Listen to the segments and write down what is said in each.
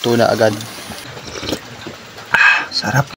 luto na agad. Sarap.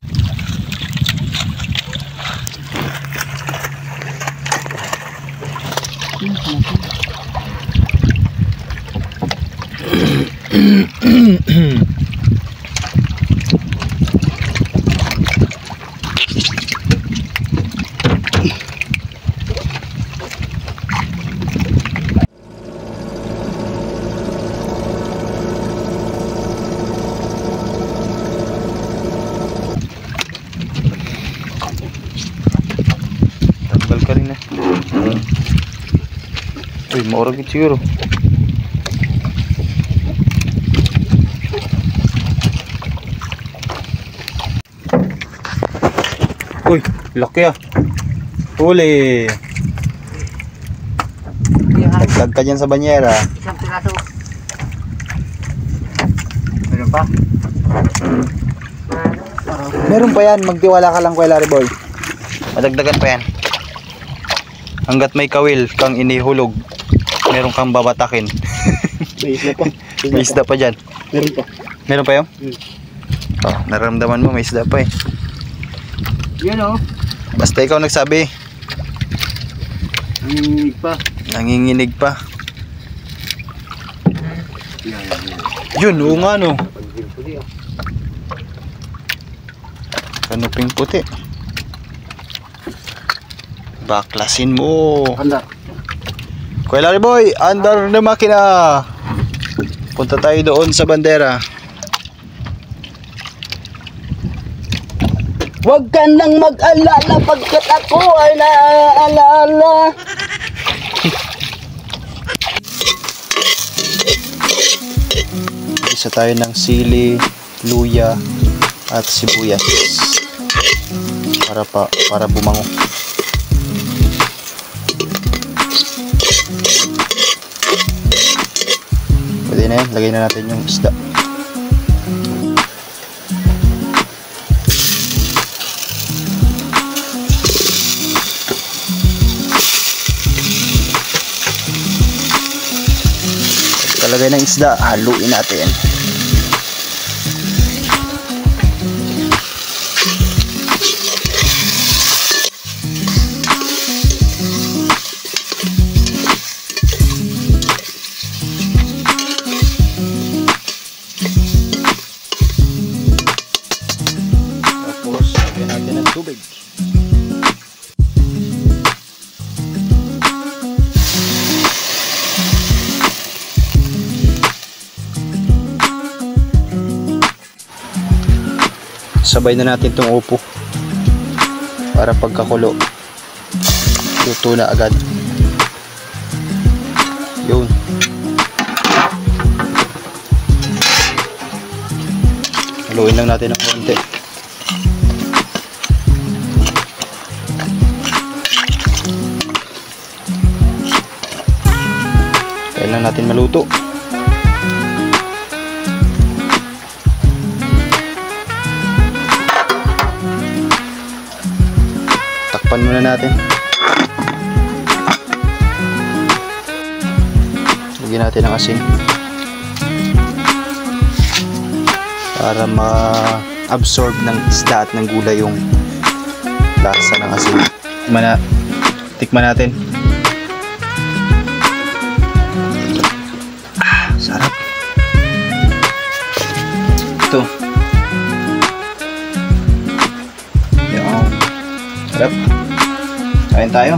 Tanggal ka rin eh. Uy, maurag ito siguro. Uy, laki ah. Huli. Naglag ka dyan sa banyera. Isang piraso. Meron pa? Meron pa yan, magtiwala ka lang kay Larry Boy. Madagdagan pa yan. Hanggat may kawil kang inihulog, meron kang babatakin. May isda pa. May isda pa dyan. Meron pa. Meron pa yun? Oh, nararamdaman mo may isda pa eh. Yan o. Basta ikaw nagsabi. Nanginginig pa. Nanginginig pa. Yun, oo nga no. Kanuping puti. Baklasin mo. Handa. Kuya Larry Boy, andar na makina. Punta tayo doon sa bandera. Huwag ka nang mag-alala pagkat ako ay naaalala. Isa tayo ng sili, luya at sibuyas para bumango. Pwede na yan, lagay na natin yung isda. Pagkalagay ng isda, haluin natin. Tapos, lagyan natin ng tubig. Sabay na natin itong upo para pagkakulo luto na agad. Yun. Haluin lang natin ng konti. Tayo lang natin maluto. Takpan muna natin. Lagyan natin ng asin para ma-absorb ng isda at ng gulay yung lasa ng asin. Tikman natin. Sarap. Ito. Sarap. Kain tayo.